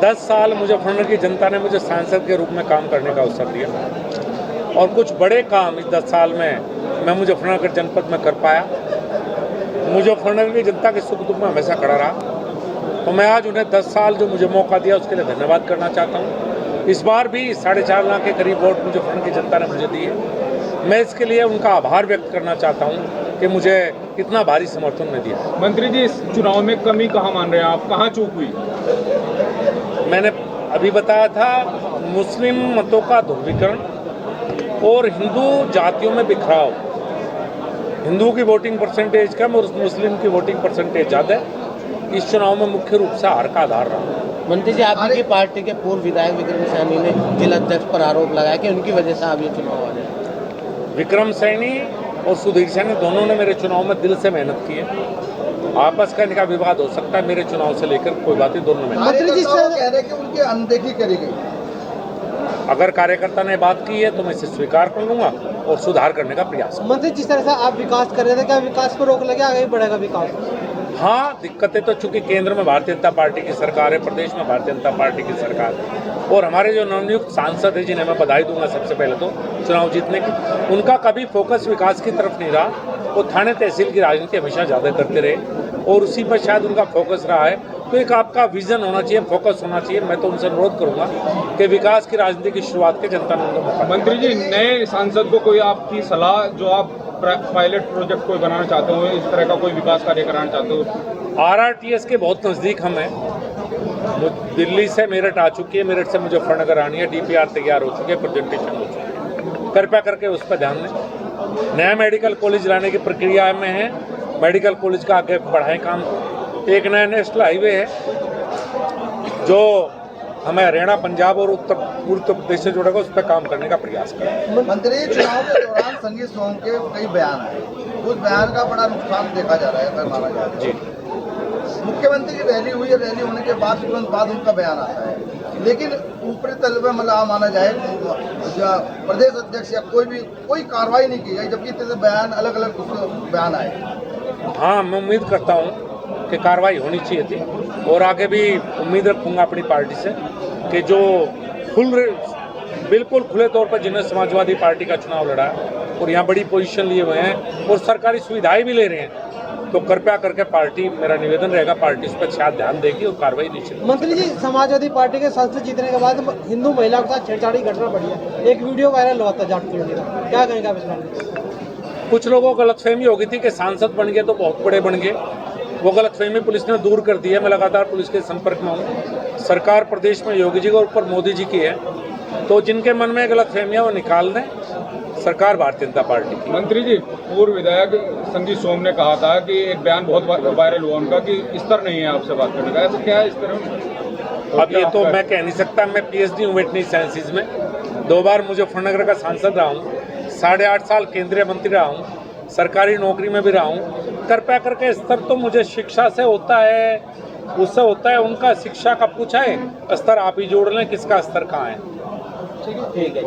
10 साल मुजफ्फरनगर की जनता ने मुझे सांसद के रूप में काम करने का अवसर दिया और कुछ बड़े काम इस 10 साल में मैं मुजफ्फरनगर जनपद में कर पाया। मुजफ्फरनगर की जनता के सुख दुख में हमेशा खड़ा रहा। तो मैं आज उन्हें 10 साल जो मुझे मौका दिया उसके लिए धन्यवाद करना चाहता हूँ। इस बार भी 4.5 लाख के करीब वोट मुजफ्फरनगर की जनता ने मुझे दिए। मैं इसके लिए उनका आभार व्यक्त करना चाहता हूँ कि मुझे इतना भारी समर्थन ने दिया। मंत्री जी, इस चुनाव में कमी कहाँ मान रहे हैं आप, कहाँ चूक हुई? मैंने अभी बताया था, मुस्लिम मतों का ध्रुवीकरण और हिंदू जातियों में बिखराव। हिंदू की वोटिंग परसेंटेज कम और मुस्लिम की वोटिंग परसेंटेज ज़्यादा है। इस चुनाव में मुख्य रूप से हार का आधार रहा। मंत्री जी, आपकी पार्टी के पूर्व विधायक विक्रम सैनी ने जिला अध्यक्ष पर आरोप लगाया कि उनकी वजह से आप ये चुनाव आ रहे हैं। विक्रम सैनी और सुधीर सैनी दोनों ने मेरे चुनाव में दिल से मेहनत की है। आपस का इनका विवाद हो सकता है, मेरे चुनाव से लेकर कोई बात नहीं, दोनों में। मंत्री जी कह रहे हैं कि उनकी अनदेखी करी गई। अगर कार्यकर्ता ने बात की है तो मैं इसे स्वीकार कर लूंगा और सुधार करने का प्रयास। मंत्री, जिस तरह से आप विकास कर रहे थे, क्या विकास पर रोक लगे, आगे बढ़ेगा विकास? हाँ, दिक्कतें तो चूंकि केंद्र में भारतीय जनता पार्टी की सरकार है, प्रदेश में भारतीय जनता पार्टी की सरकार है और हमारे जो नवनियुक्त सांसद है जिन्हें मैं बधाई दूंगा सबसे पहले तो चुनाव जीतने की, उनका कभी फोकस विकास की तरफ नहीं रहा। वो थाने तहसील की राजनीति हमेशा ज़्यादा करते रहे और उसी पर शायद उनका फोकस रहा है। तो एक आपका विजन होना चाहिए, फोकस होना चाहिए। मैं तो उनसे अनुरोध करूंगा कि विकास की राजनीति की शुरुआत के जनता ने उनको मौका। मंत्री जी, नए सांसद को कोई आपकी सलाह, जो आप पायलट प्रोजेक्ट कोई बनाना चाहते हो, इस तरह का कोई विकास कार्य कराना चाहते हो? RRTS के बहुत नज़दीक हम हैं। दिल्ली से मेरठ आ चुकी है, मेरठ से मुजफ्फरनगर आनी है, DPR तैयार हो चुके हैं, प्रेजेंटेशन हो चुकी है। कृपया करके उस पर ध्यान दें। नया मेडिकल कॉलेज लाने की प्रक्रिया में है, मेडिकल कॉलेज का आगे बढ़ाएं काम को। एक नया नेशनल हाईवे है जो हमें हरियाणा, पंजाब और उत्तर प्रदेश से जुड़ेगा, उस पर काम करने का प्रयास करें। मंत्री, चुनाव के दौरान संगीत सोम के कई बयान आए, उस बयान का बड़ा नुकसान देखा जा रहा है, अगर माना जाए जी। मुख्यमंत्री की रैली हुई है, रैली होने के बाद तुरंत बाद उनका बयान आता है, लेकिन ऊपरी तल पे मतलब माना जाए प्रदेश अध्यक्ष या कोई कार्रवाई नहीं की गई, जबकि इतने बयान अलग अलग बयान आए। हाँ, मैं उम्मीद करता हूँ कि कार्रवाई होनी चाहिए थी और आगे भी उम्मीद रखूंगा अपनी पार्टी से कि जो बिल्कुल खुले तौर पर जिन्हें समाजवादी पार्टी का चुनाव लड़ा है और यहाँ बड़ी पोजीशन लिए हुए हैं और सरकारी सुविधाएं भी ले रहे हैं, तो कृपया करके पार्टी, मेरा निवेदन रहेगा, पार्टी उस पर शायद ध्यान देगी और कार्रवाई निश्चित। मंत्री जी, समाजवादी पार्टी के सांसद जीतने के बाद हिंदू महिला के साथ छेड़छाड़ी घटना बढ़ी है, एक वीडियो वायरल हुआ था जाट कॉलोनी का, क्या कहेंगे आप इस बारे में? कुछ लोगों को गलतफहमी हो गई थी कि सांसद बन गए तो बहुत बड़े बन गए। वो गलतफहमी पुलिस ने दूर कर दी है। मैं लगातार पुलिस के संपर्क में हूँ। सरकार प्रदेश में योगी जी के ऊपर मोदी जी की है, तो जिनके मन में गलतफहमियां वो निकाल दें। सरकार भारतीय जनता पार्टी की। मंत्री जी, पूर्व विधायक संगीत सोम ने कहा था कि एक बयान बहुत वायरल हुआ उनका कि स्तर नहीं है आपसे बात करने का, ऐसा क्या है इस तरह? अब ये तो मैं कह नहीं सकता। मैं PhD हूँ वेटनरी साइंसेज में, 2 बार मुजफ्फरनगर का सांसद रहा हूँ, 8.5 साल केंद्रीय मंत्री रहा हूँ, सरकारी नौकरी में भी रहा हूँ। कृपया करके स्तर तो मुझे शिक्षा से होता है, उससे होता है। उनका शिक्षा का पूछा है, स्तर आप ही जोड़ लें, किसका स्तर कहाँ है। ठीक है।